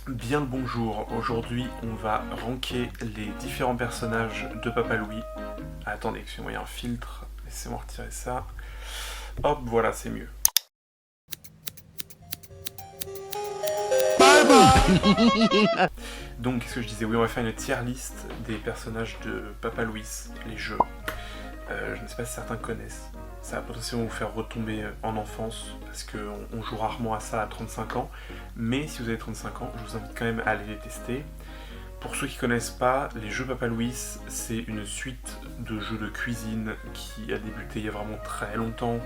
Bien le bonjour, aujourd'hui on va ranker les différents personnages de Papa Louis. Ah, attendez, excusez-moi, il y a un filtre, laissez-moi retirer ça. Hop, voilà, c'est mieux. Donc, qu'est-ce que je disais? Oui, on va faire une tier list des personnages de Papa Louis, les jeux. Je ne sais pas si certains connaissent. Ça va potentiellement vous faire retomber en enfance, parce qu'on joue rarement à ça à 35 ans. Mais si vous avez 35 ans, je vous invite quand même à aller les tester. Pour ceux qui connaissent pas, les jeux Papa Louis, c'est une suite de jeux de cuisine qui a débuté il y a vraiment très longtemps.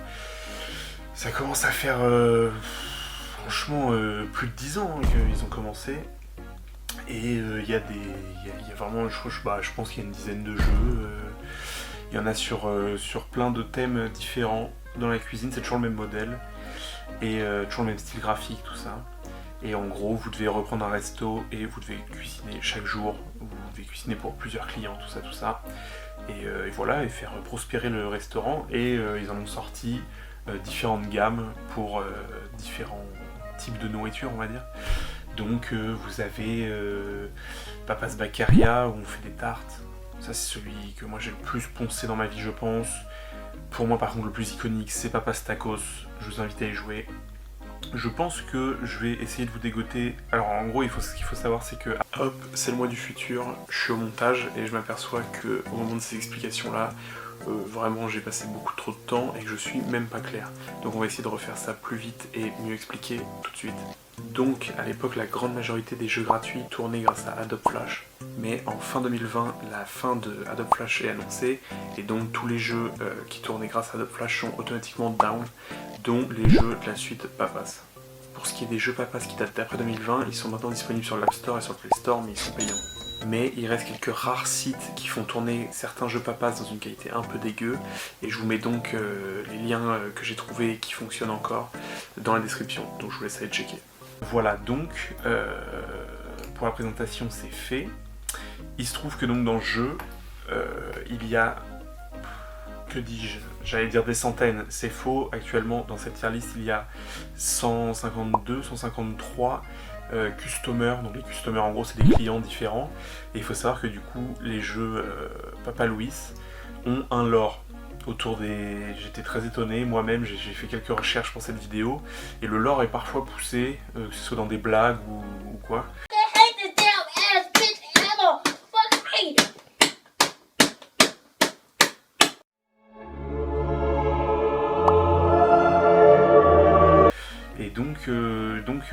Ça commence à faire franchement plus de 10 ans qu'ils ont commencé. Et il y a vraiment, je pense qu'il y a une dizaine de jeux. Il y en a sur plein de thèmes différents. Dans la cuisine, c'est toujours le même modèle. Et toujours le même style graphique, tout ça. Et en gros, vous devez reprendre un resto et vous devez cuisiner chaque jour. Vous devez cuisiner pour plusieurs clients, tout ça, tout ça. Et voilà, et faire prospérer le restaurant. Et ils en ont sorti différentes gammes pour différents types de nourriture, on va dire. Donc vous avez Papa's Baccaria où on fait des tartes. Ça, c'est celui que moi j'ai le plus poncé dans ma vie, je pense. Pour moi, par contre, le plus iconique, c'est Papa's Tacos. Je vous invite à y jouer. Je pense que je vais essayer de vous dégoter. Alors en gros, ce qu'il faut savoir, c'est que hop, c'est le mois du futur, je suis au montage et je m'aperçois que au moment de ces explications-là, vraiment j'ai passé beaucoup trop de temps et que je suis même pas clair. Donc on va essayer de refaire ça plus vite et mieux expliquer tout de suite. Donc à l'époque, la grande majorité des jeux gratuits tournaient grâce à Adobe Flash. Mais en fin 2020, la fin de Adobe Flash est annoncée et donc tous les jeux qui tournaient grâce à Adobe Flash sont automatiquement down, dont les jeux de la suite Papas. Pour ce qui est des jeux Papas qui datent d'après 2020, ils sont maintenant disponibles sur l'App Store et sur le Play Store, mais ils sont payants. Mais il reste quelques rares sites qui font tourner certains jeux Papas dans une qualité un peu dégueu, et je vous mets donc les liens que j'ai trouvés et qui fonctionnent encore dans la description, donc je vous laisse aller checker. Voilà, donc pour la présentation c'est fait. Il se trouve que donc dans le jeu, il y a, que dis-je, j'allais dire des centaines, c'est faux. Actuellement dans cette tier list il y a 152, 153 customers. Donc les customers en gros c'est des clients différents. Et il faut savoir que du coup les jeux Papa Louis ont un lore autour des... J'étais très étonné, moi-même j'ai fait quelques recherches pour cette vidéo. Et le lore est parfois poussé, que ce soit dans des blagues ou quoi. Et donc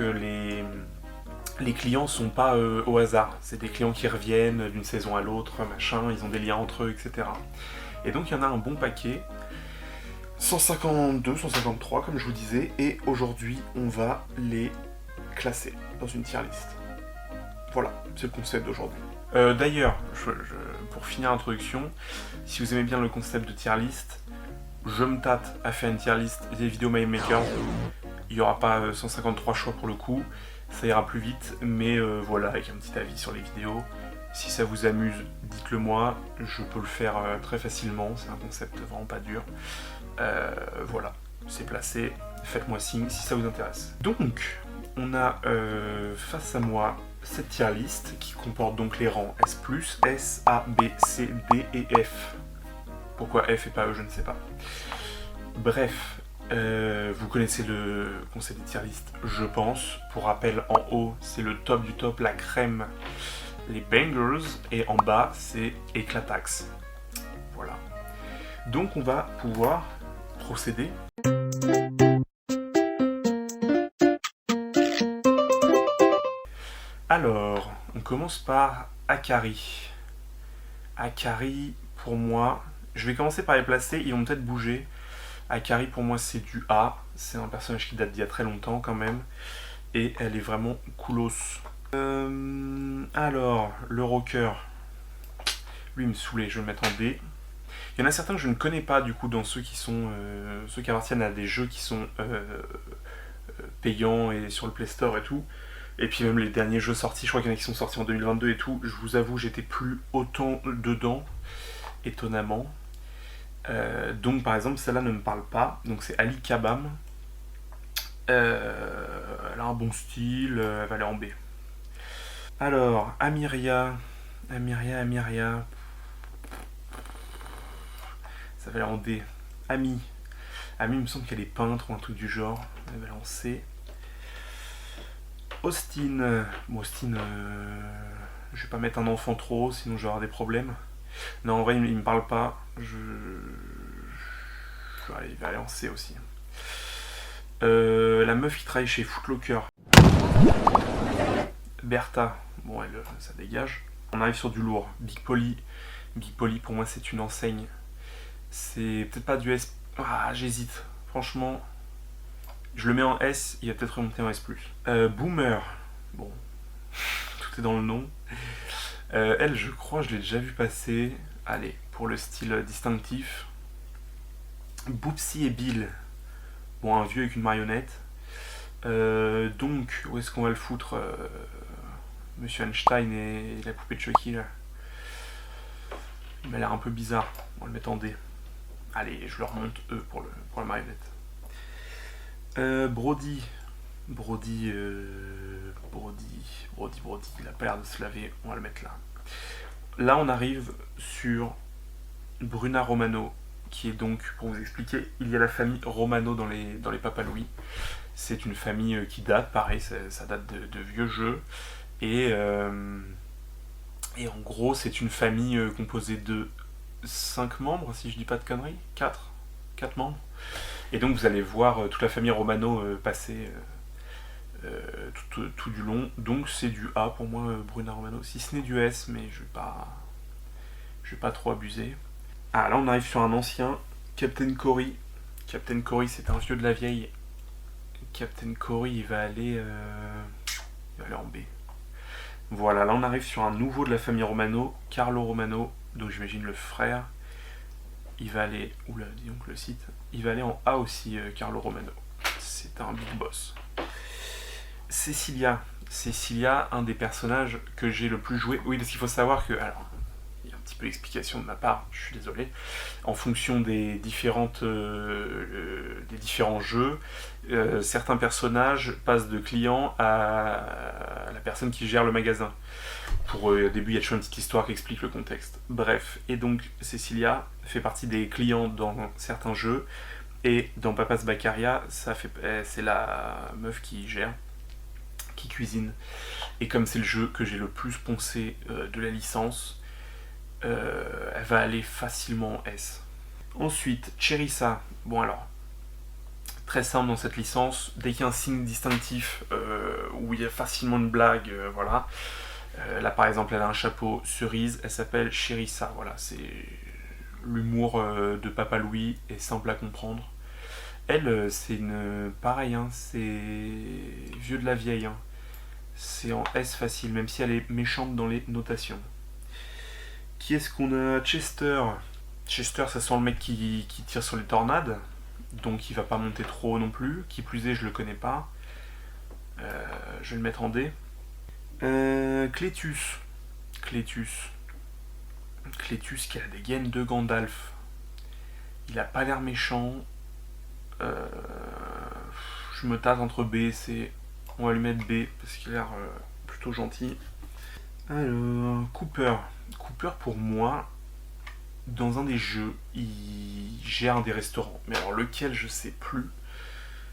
les clients sont pas au hasard, c'est des clients qui reviennent d'une saison à l'autre, machin, ils ont des liens entre eux, etc. Et donc il y en a un bon paquet, 152, 153 comme je vous disais, et aujourd'hui on va les classer dans une tier list. Voilà, c'est le concept d'aujourd'hui. D'ailleurs, pour finir l'introduction, si vous aimez bien le concept de tier list, je me tâte à faire une tier list des vidéos My Maker. Il n'y aura pas 153 choix pour le coup, ça ira plus vite, mais voilà, avec un petit avis sur les vidéos. Si ça vous amuse, dites-le moi, je peux le faire très facilement, c'est un concept vraiment pas dur. Voilà, c'est placé, faites-moi signe si ça vous intéresse. Donc, on a face à moi cette tier list qui comporte donc les rangs S+, S, A, B, C, D et F. Pourquoi F et pas E, je ne sais pas. Bref, vous connaissez le concept des tier list, je pense. Pour rappel, en haut, c'est le top du top, la crème, les bangers, et en bas, c'est éclataxe. Voilà. Donc on va pouvoir procéder. Alors, on commence par Akari. Akari, pour moi, je vais commencer par les placer, ils vont peut-être bouger. Akari, pour moi, c'est du A. C'est un personnage qui date d'il y a très longtemps, quand même. Et elle est vraiment coolos. Alors, le rocker. Lui, il me saoulait, je vais le mettre en D. Il y en a certains que je ne connais pas, du coup, dans ceux qui sont... ceux qui appartiennent à des jeux qui sont payants et sur le Play Store et tout. Et puis même les derniers jeux sortis, je crois qu'il y en a qui sont sortis en 2022 et tout. Je vous avoue, j'étais plus autant dedans, étonnamment. Donc par exemple celle-là ne me parle pas, donc c'est Ali Kabam. Elle a un bon style, elle va aller en B. Alors, Amiria. Ça va aller en D. Ami. Ami, il me semble qu'elle est peintre ou un truc du genre. Elle va aller en C. Austin. Bon, Austin, je vais pas mettre un enfant trop haut, sinon je vais avoir des problèmes. Non, en vrai, il me parle pas. Allez, il va aller en C aussi. La meuf qui travaille chez Footlocker. Bertha. Bon, elle, ça dégage. On arrive sur du lourd. Big Polly. Big Polly, pour moi, c'est une enseigne. C'est peut-être pas du S. Ah, j'hésite. Franchement, je le mets en S, il va peut-être remonter en S+. Boomer. Bon, tout est dans le nom. Elle, je crois, je l'ai déjà vu passer. Allez, pour le style distinctif. Boopsy et Bill. Bon, un vieux avec une marionnette. Donc, où est-ce qu'on va le foutre Monsieur Einstein et la poupée de Chucky, là. Il m'a l'air un peu bizarre. On va le mettre en D. Allez, je le remonte E pour la marionnette. Brody. Brody, il a pas l'air de se laver, on va le mettre là. Là, on arrive sur Bruna Romano, qui est donc, pour vous expliquer, il y a la famille Romano dans les Papa Louis. C'est une famille qui date, pareil, ça date de vieux jeux. Et en gros, c'est une famille composée de 5 membres, si je dis pas de conneries. 4 membres. Et donc vous allez voir toute la famille Romano passer tout du long. Donc c'est du A pour moi, Bruna Romano. Si ce n'est du S, mais je vais pas trop abuser. Ah, là on arrive sur un ancien, Captain Cory. Captain Cory, c'est un vieux de la vieille. Captain Cory, il va aller en B. Voilà, là on arrive sur un nouveau de la famille Romano, Carlo Romano, donc j'imagine le frère. Il va aller, oula, dis donc le site, il va aller en A aussi, Carlo Romano. C'est un big boss. Cecilia, un des personnages que j'ai le plus joué. Oui, parce qu'il faut savoir que, alors, il y a un petit peu d'explication de ma part, je suis désolé. En fonction des différents jeux, certains personnages passent de client à la personne qui gère le magasin. Au début, il y a toujours une petite histoire qui explique le contexte. Bref, et donc Cecilia fait partie des clients dans certains jeux, et dans Papa's Baccaria, c'est la meuf qui gère, qui cuisine. Et comme c'est le jeu que j'ai le plus poncé de la licence, elle va aller facilement en S. Ensuite, Cherissa. Bon alors, très simple dans cette licence, dès qu'il y a un signe distinctif où il y a facilement une blague, voilà. Là par exemple elle a un chapeau cerise, elle s'appelle Cherissa, voilà, c'est l'humour de Papa Louis est simple à comprendre. Elle c'est pareil, hein, c'est vieux de la vieille, hein. C'est en S facile, même si elle est méchante dans les notations. Qui est-ce qu'on a? Chester, ça sent le mec qui tire sur les tornades, donc il va pas monter trop haut non plus, qui plus est je le connais pas. Je vais le mettre en D. Clétus qui a des gaines de Gandalf. Il a pas l'air méchant. Je me tâte entre B et C. On va lui mettre B parce qu'il a l'air plutôt gentil. Alors, Cooper pour moi, dans un des jeux, il gère des restaurants. Mais alors lequel je sais plus.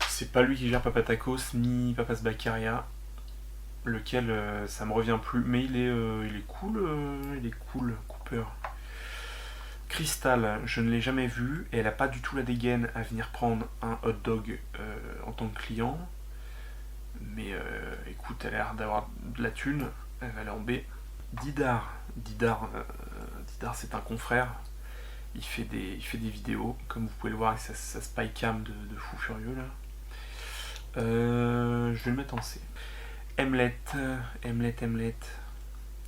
C'est pas lui qui gère Papa Tacos ni Papa's Baccaria. Lequel ça me revient plus, mais il est cool, Cooper. Crystal, je ne l'ai jamais vue et elle a pas du tout la dégaine à venir prendre un hot dog en tant que client, mais écoute, elle a l'air d'avoir de la thune, elle va aller en B. Didar, c'est un confrère, il fait des vidéos, comme vous pouvez le voir avec sa spy cam de fou furieux là. Je vais le mettre en C. Hamlet,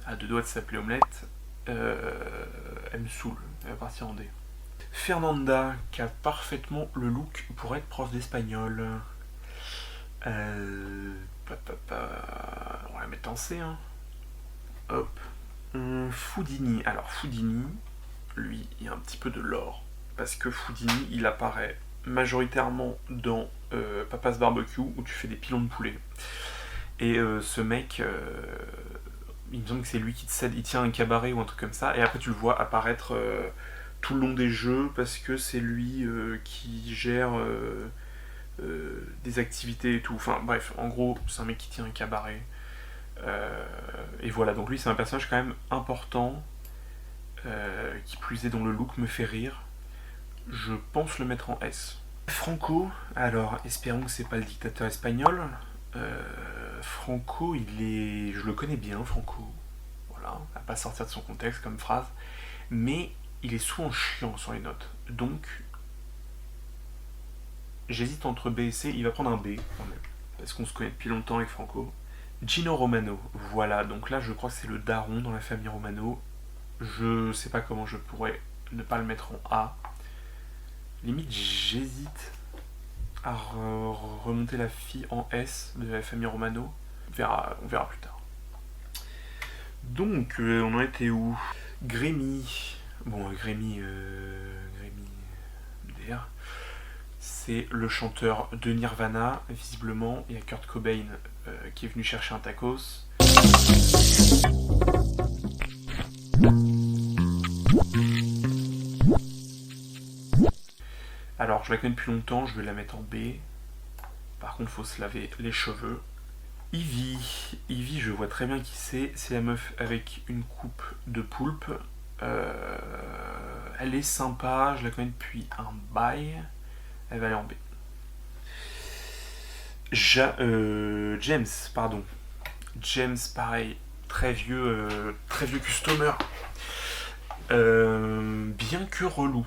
à deux doigts de s'appeler Omelette, elle me saoule, elle va partir en D. Fernanda, qui a parfaitement le look pour être prof d'espagnol. On va la mettre en C, hein. Hop. Foudini, alors Foudini, lui, il y a un petit peu de lore, parce que Foudini, il apparaît majoritairement dans Papa's Barbecue, où tu fais des pilons de poulet. Et ce mec, il me semble que c'est lui qui te cède, il tient un cabaret ou un truc comme ça, et après tu le vois apparaître tout le long des jeux parce que c'est lui qui gère des activités et tout. Enfin bref, en gros, c'est un mec qui tient un cabaret. Et voilà, donc lui c'est un personnage quand même important, qui plus est dont le look me fait rire. Je pense le mettre en S. Franco, alors espérons que c'est pas le dictateur espagnol. Franco, je le connais bien, Franco. Voilà, à pas sortir de son contexte comme phrase, mais il est souvent chiant sur les notes. Donc, j'hésite entre B et C. Il va prendre un B quand même, parce qu'on se connaît depuis longtemps avec Franco. Gino Romano, voilà. Donc là, je crois que c'est le daron dans la famille Romano. Je sais pas comment je pourrais ne pas le mettre en A. Limite, j'hésite à remonter la fille en S de la famille Romano. On verra plus tard. Donc, on en était où? Grémy. Bon, Grémy DR. C'est le chanteur de Nirvana. Visiblement, il y a Kurt Cobain qui est venu chercher un tacos. Alors, je la connais depuis longtemps, je vais la mettre en B. Par contre, il faut se laver les cheveux. Ivy, je vois très bien qui c'est. C'est la meuf avec une coupe de poulpe. Elle est sympa, je la connais depuis un bail. Elle va aller en B. James, pardon. James, pareil, très vieux customer. Bien que relou.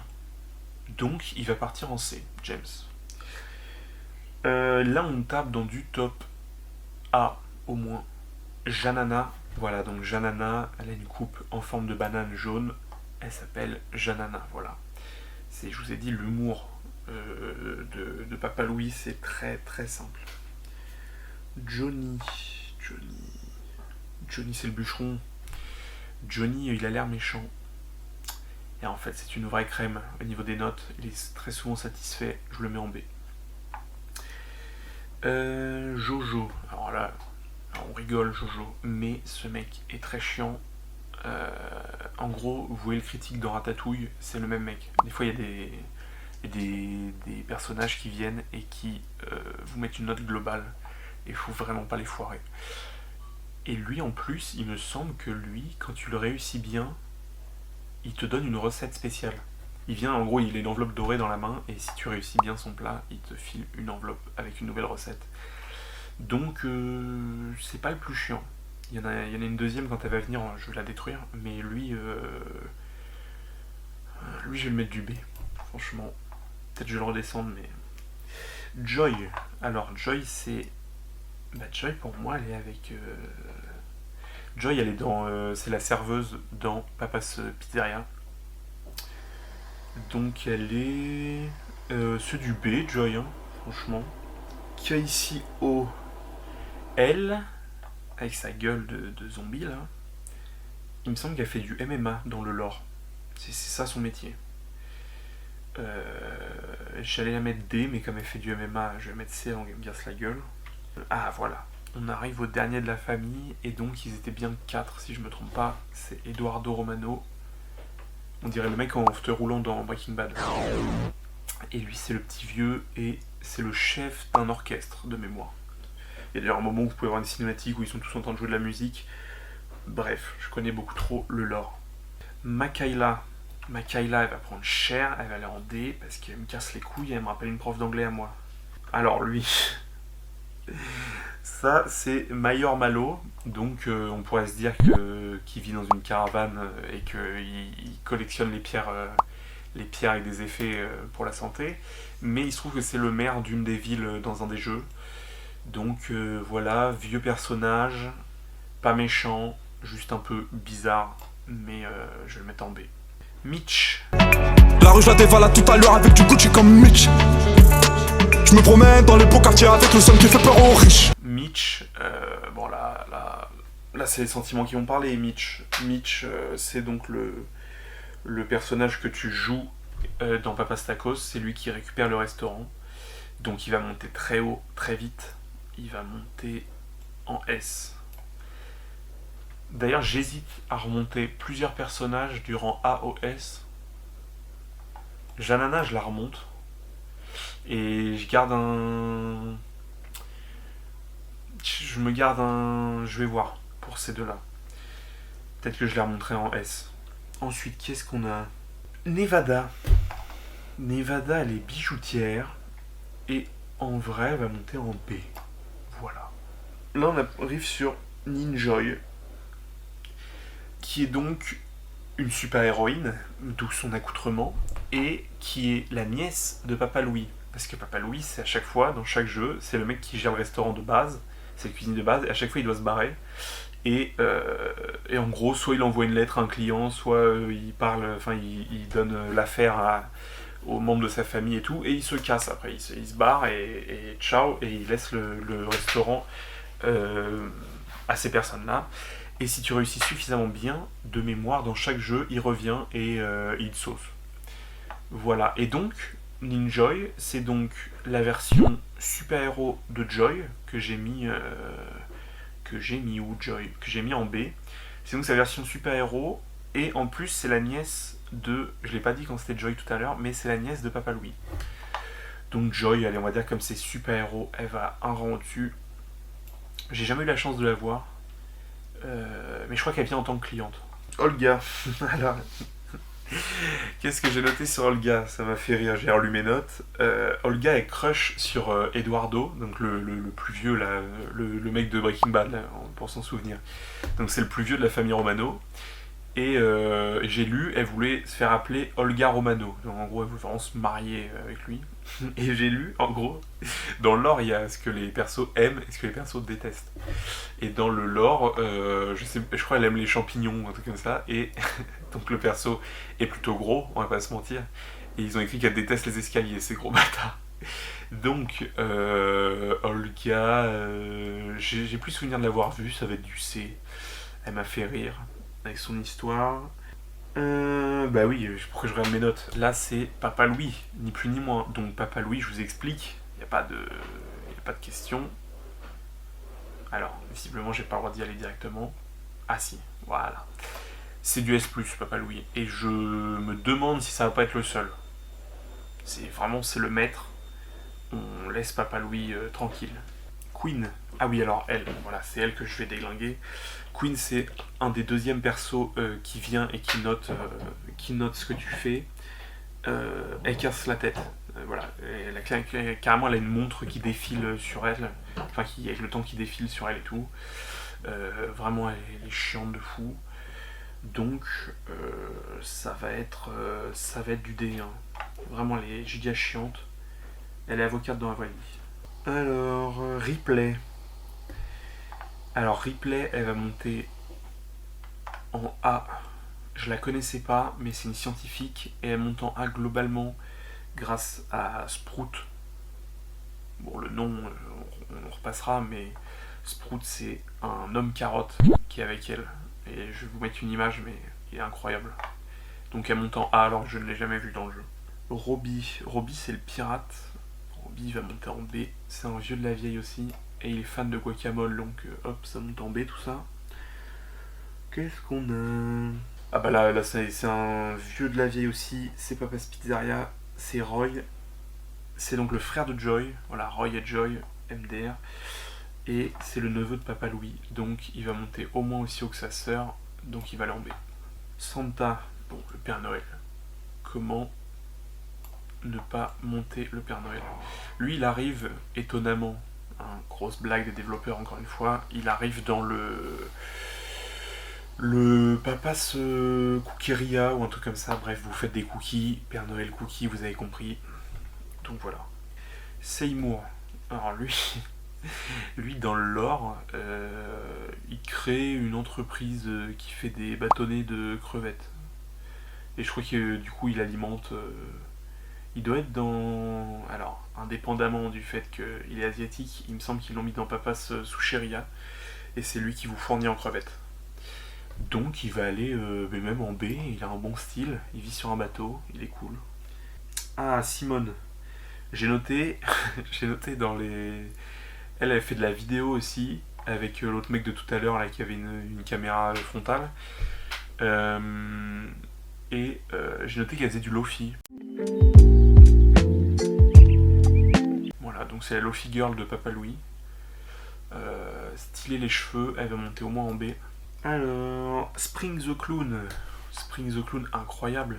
Donc, il va partir en C, James. Là, on tape dans du top A, au moins. Janana. Voilà, donc Janana, elle a une coupe en forme de banane jaune. Elle s'appelle Janana, voilà. Je vous ai dit, l'humour de Papa Louis, c'est très très simple. Johnny, c'est le bûcheron. Johnny, il a l'air méchant. Et en fait, c'est une vraie crème au niveau des notes. Il est très souvent satisfait. Je le mets en B. Jojo. Alors là, on rigole, Jojo. Mais ce mec est très chiant. En gros, vous voyez le critique dans Ratatouille, c'est le même mec. Des fois, il y a des personnages qui viennent et qui vous mettent une note globale. Et il faut vraiment pas les foirer. Et lui, en plus, il me semble que lui, quand tu le réussis bien, il te donne une recette spéciale. Il vient, en gros, il a une enveloppe dorée dans la main, et si tu réussis bien son plat, il te file une enveloppe avec une nouvelle recette. Donc, c'est pas le plus chiant. Il y en a une deuxième, quand elle va venir, je vais la détruire, mais lui, je vais le mettre du B. Franchement, peut-être je vais le redescendre, mais... Joy. Alors, Joy, c'est... Joy, pour moi, elle est avec... Joy, elle est dans... c'est la serveuse dans Papa's Pizzeria. Donc, elle est... c'est du B, Joy, hein, franchement. Qui a ici O. Elle, avec sa gueule de zombie, là, il me semble qu'elle fait du MMA dans le lore. C'est ça son métier. J'allais la mettre D, mais comme elle fait du MMA, je vais mettre C avant qu'elle me casse la gueule. Ah, voilà. On arrive au dernier de la famille, et donc ils étaient bien 4, si je me trompe pas. C'est Eduardo Romano. On dirait le mec en fauteuil roulant dans Breaking Bad. Et lui, c'est le petit vieux, et c'est le chef d'un orchestre, de mémoire. Il y a d'ailleurs un moment où vous pouvez voir une cinématique où ils sont tous en train de jouer de la musique. Bref, je connais beaucoup trop le lore. Makaila, elle va prendre cher, elle va aller en D, parce qu'elle me casse les couilles, elle me rappelle une prof d'anglais à moi. Alors lui... Ça, c'est Mayor Malo, donc on pourrait se dire qu'il vit dans une caravane et qu'il collectionne les pierres avec des effets pour la santé, mais il se trouve que c'est le maire d'une des villes dans un des jeux. Donc voilà, vieux personnage, pas méchant, juste un peu bizarre, mais je vais le mettre en B. Mitch. La rue je la dévalade tout à l'heure avec du Gucci comme Mitch. Je me promène dans les beaux quartiers avec le seul qui fait peur aux riches. Mitch, bon là c'est les sentiments qui vont parler. Mitch, c'est donc le personnage que tu joues dans Papa's Tacos. C'est lui qui récupère le restaurant. Donc il va monter très haut, très vite. Il va monter en S. D'ailleurs, j'hésite à remonter plusieurs personnages du rang A au S. Janana, je la remonte. Et je garde un... Je me garde un... Je vais voir pour ces deux-là. Peut-être que je les remonterai en S. Ensuite, qu'est-ce qu'on a? Nevada. Nevada, elle est bijoutière. Et en vrai, elle va monter en B. Voilà. Là, on arrive sur Ninjoy, qui est donc une super-héroïne, d'où son accoutrement, et qui est la nièce de Papa Louis. Parce que Papa Louis, c'est à chaque fois, dans chaque jeu, c'est le mec qui gère le restaurant de base, c'est la cuisine de base, et à chaque fois, il doit se barrer. Et en gros, soit il envoie une lettre à un client, soit il parle, enfin, il donne l'affaire aux membres de sa famille et tout, et il se casse après, il se barre, et ciao, et il laisse le restaurant à ces personnes-là. Et si tu réussis suffisamment bien, de mémoire, dans chaque jeu, il revient et il te sauce. Voilà. Et donc, Ninjoy, c'est donc la version super-héros de Joy, que j'ai mis en B. C'est donc sa version super-héros, et en plus, c'est la nièce de... Je l'ai pas dit quand c'était Joy tout à l'heure, mais c'est la nièce de Papa Louis. Donc Joy, allez, on va dire comme c'est super-héros, elle va un rang au-dessus. J'ai jamais eu la chance de la voir. Mais je crois qu'elle vient en tant que cliente. Olga. Alors, qu'est-ce que j'ai noté sur Olga? Ça m'a fait rire, j'ai relu mes notes. Olga est crush sur Eduardo, donc le plus vieux, là, le mec de Breaking Bad, là, pour s'en souvenir. Donc c'est le plus vieux de la famille Romano. Et j'ai lu, elle voulait se faire appeler Olga Romano. Donc en gros, elle voulait vraiment se marier avec lui. Et j'ai lu, en gros, dans le lore, il y a ce que les persos aiment et ce que les persos détestent. Et dans le lore, je crois qu'elle aime les champignons, un truc comme ça. Et donc le perso est plutôt gros, on va pas se mentir. Et ils ont écrit qu'elle déteste les escaliers, ces gros bâtards. Donc, Olga, j'ai plus souvenir de l'avoir vue, ça va être du C. Elle m'a fait rire avec son histoire. Bah oui, pourquoi je regarde mes notes? Là, c'est Papa Louis, ni plus ni moins. Donc, Papa Louis, je vous explique, il n'y a pas de question. Alors, visiblement, j'ai pas le droit d'y aller directement. Ah si, voilà. C'est du S+, Papa Louis. Et je me demande si ça va pas être le seul. C'est le maître. On laisse Papa Louis tranquille. Queen. Ah oui, alors elle, voilà, c'est elle que je vais déglinguer. Queen, c'est un des deuxièmes persos qui vient et qui note ce que tu fais. Elle casse la tête. Voilà. Carrément, elle a une montre qui défile sur elle. Enfin, avec le temps qui défile sur elle et tout. Vraiment, elle est chiante de fou. Donc, ça va être du D1. Vraiment, elle est giga chiante. Elle est avocate dans la vraie vie. Alors, Ripley. Alors, Ripley, elle va monter en A. Je la connaissais pas, mais c'est une scientifique et elle monte en A globalement grâce à Sprout. Bon, le nom, on repassera, mais Sprout, c'est un homme carotte qui est avec elle. Et je vais vous mettre une image, mais il est incroyable. Donc, elle monte en A alors que je ne l'ai jamais vu dans le jeu. Robbie, c'est le pirate. Robbie va monter en B. C'est un vieux de la vieille aussi. Et il est fan de guacamole, donc hop, ça monte en B tout ça. Qu'est-ce qu'on a? Ah bah là c'est un vieux de la vieille aussi, c'est Papa's Pizzeria, c'est Roy. C'est donc le frère de Joy, voilà, Roy et Joy, MDR. Et c'est le neveu de Papa Louis, donc il va monter au moins aussi haut que sa sœur, donc il va aller en B. Santa, bon, le Père Noël. Comment ne pas monter le Père Noël? Lui, il arrive étonnamment, grosse blague des développeurs encore une fois, il arrive dans le Papa's Cookeria ou un truc comme ça, bref, vous faites des cookies, Père Noël cookies, vous avez compris. Donc voilà. Seymour, alors lui dans le lore, il crée une entreprise qui fait des bâtonnets de crevettes. Et je crois que du coup il alimente... il doit être dans... Alors, indépendamment du fait qu'il est asiatique, il me semble qu'ils l'ont mis dans Papa's Sucheria, et c'est lui qui vous fournit en crevettes. Donc il va aller même en B, il a un bon style, il vit sur un bateau, il est cool. Ah, Simone. J'ai noté dans les... Elle fait de la vidéo aussi, avec l'autre mec de tout à l'heure là qui avait une caméra frontale. Et j'ai noté qu'elle faisait du Lofi. Voilà, donc c'est la Lofi Girl de Papa Louis. Styler les cheveux, elle va monter au moins en B. Alors, Spring the Clown. Spring the Clown, incroyable.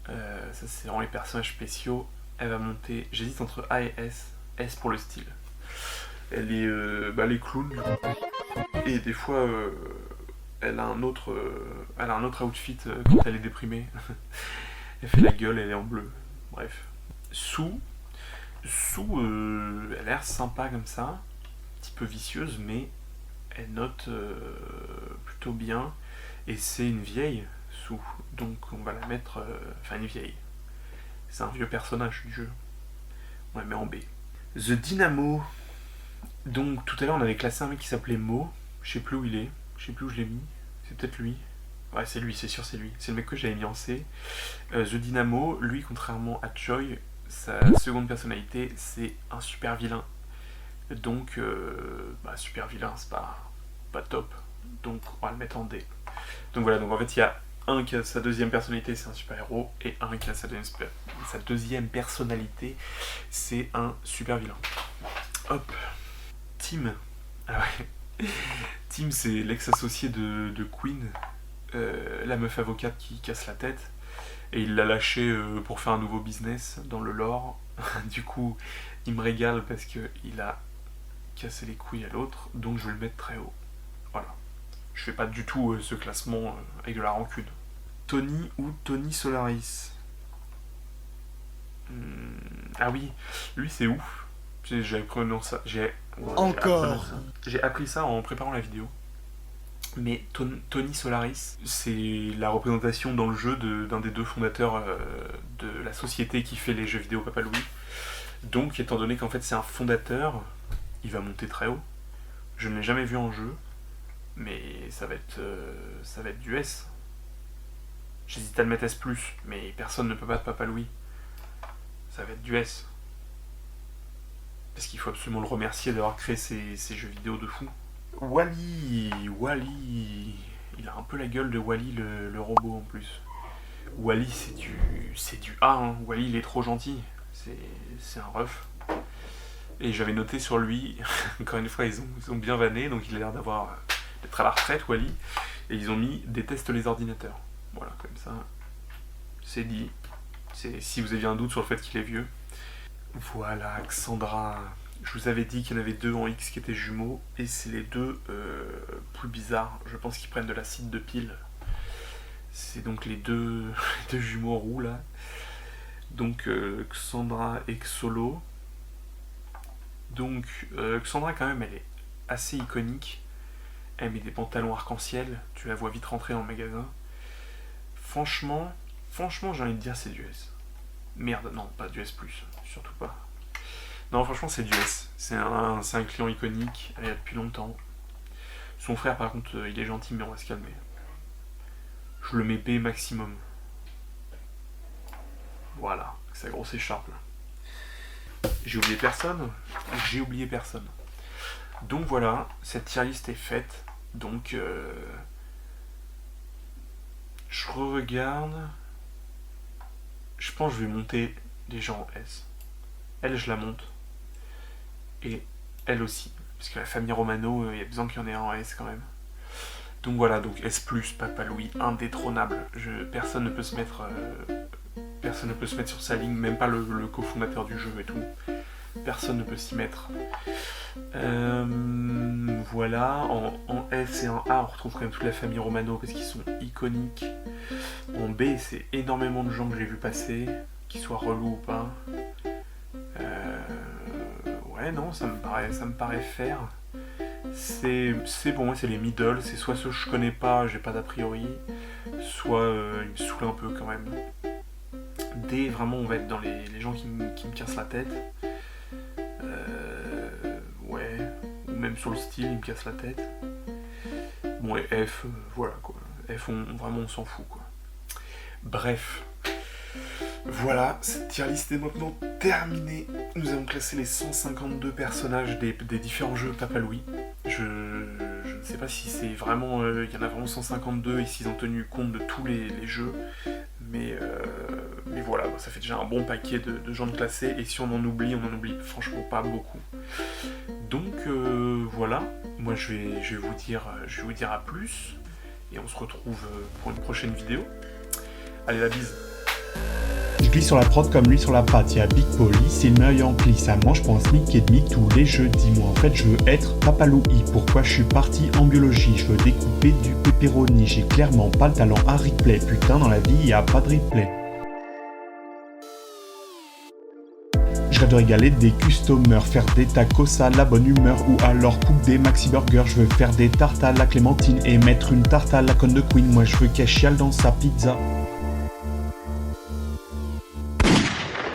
Ça c'est vraiment les personnages spéciaux. Elle va monter, j'hésite entre A et S. S pour le style. Elle est les clowns. Et des fois, elle a un autre outfit quand elle est déprimée. Elle fait la gueule, elle est en bleu. Bref. Sue, elle a l'air sympa comme ça. Un petit peu vicieuse, mais elle note plutôt bien. Et c'est une vieille, Sue. Donc on va la mettre... Enfin, une vieille. C'est un vieux personnage du jeu. On la met en B. The Dynamo. Donc tout à l'heure on avait classé un mec qui s'appelait Mo. Je sais plus où il est. Je sais plus où je l'ai mis. C'est peut-être lui. Ouais, c'est lui, c'est sûr, c'est lui. C'est le mec que j'avais mis en C. The Dynamo, lui, contrairement à Choi, sa seconde personnalité, c'est un super vilain. Donc, super vilain, c'est pas top. Donc, on va le mettre en D. Donc voilà, donc en fait, il y a un qui a sa deuxième personnalité, c'est un super-héros, et un qui a sa deuxième personnalité, c'est un super vilain. Hop. Tim. Ah ouais. Tim, c'est l'ex-associé de Queen, la meuf avocate qui casse la tête, et il l'a lâché pour faire un nouveau business dans le lore. Du coup, il me régale parce qu'il a cassé les couilles à l'autre, donc je vais le mettre très haut. Voilà. Je fais pas du tout ce classement avec de la rancune. Tony ou Tony Solaris. Ah oui, lui c'est ouf. J'ai appris ça en préparant la vidéo. Mais Tony Solaris, c'est la représentation dans le jeu d'un des deux fondateurs de la société qui fait les jeux vidéo Papa Louis. Donc, étant donné qu'en fait c'est un fondateur, il va monter très haut. Je ne l'ai jamais vu en jeu, mais ça va être du S. J'hésite à le mettre S+, mais personne ne peut battre Papa Louis. Ça va être du S. Parce qu'il faut absolument le remercier d'avoir créé ces jeux vidéo de fou. Wally, il a un peu la gueule de Wally le robot en plus. Wally c'est du A, hein. Wally il est trop gentil, c'est un ref. Et j'avais noté sur lui, encore une fois ils ont bien vanné, donc il a l'air d'être à la retraite Wally, et ils ont mis déteste les ordinateurs. Voilà, comme ça, c'est dit. Si vous aviez un doute sur le fait qu'il est vieux. Voilà, Xandra. Je vous avais dit qu'il y en avait deux en X qui étaient jumeaux, et c'est les deux plus bizarres. Je pense qu'ils prennent de l'acide de pile. C'est donc les deux jumeaux roux là. Donc Xandra et Xolo. Donc Xandra quand même elle est assez iconique. Elle met des pantalons arc-en-ciel, tu la vois vite rentrer en magasin. Franchement j'ai envie de dire c'est du S. Merde, non, pas du S+, surtout pas. Non, franchement, c'est du S. C'est un client iconique, elle est là depuis longtemps. Son frère, par contre, il est gentil, mais on va se calmer. Je le mets B maximum. Voilà, sa grosse écharpe là. J'ai oublié personne. Donc voilà, cette tier list est faite. Donc, je regarde. Je pense que je vais monter les gens en S. Elle, je la monte. Et elle aussi. Parce que la famille Romano, il y a besoin qu'il y en ait un en S quand même. Donc voilà, donc S+, Papa Louis, indétrônable. Personne ne peut se mettre sur sa ligne, même pas le cofondateur du jeu et tout. Personne ne peut s'y mettre. Voilà, en F et en A, on retrouve quand même toute la famille Romano parce qu'ils sont iconiques. En B, c'est énormément de gens que j'ai vu passer, qu'ils soient relous ou pas. Ouais, non, ça me paraît faire. C'est bon, c'est les middle, c'est soit ceux que je connais pas, j'ai pas d'a priori, soit ils me saoulent un peu quand même. D, vraiment, on va être dans les gens qui me cassent la tête. Ouais, ou même sur le style, ils me cassent la tête. Bon, et F, voilà quoi. F, vraiment, on s'en fout quoi. Bref. Voilà, cette tier list est maintenant terminée. Nous avons classé les 152 personnages des différents jeux Papa Louis. Je ne sais pas si c'est vraiment... Il y en a vraiment 152 et s'ils ont tenu compte de tous les jeux. Mais voilà, ça fait déjà un bon paquet de gens de classés. Et si on en oublie franchement pas beaucoup. Donc voilà, moi je vais vous dire à plus. Et on se retrouve pour une prochaine vidéo. Allez, la bise. Je glisse sur la prod comme lui sur la pâte, y'a Big Polly, c'est le meilleur Yankee, ça mange pour un SMIC et demi tous les jeudis. Moi en fait je veux être Papa Louis, pourquoi je suis parti en biologie, je veux découper du pepperoni, j'ai clairement pas le talent à replay, putain dans la vie y'a pas de replay. Je rêve de régaler des customers, faire des tacos à la bonne humeur ou alors cook des maxi burgers. Je veux faire des tartes à la clémentine et mettre une tarte à la conne de Queen. Moi je veux qu'elle chiale dans sa pizza.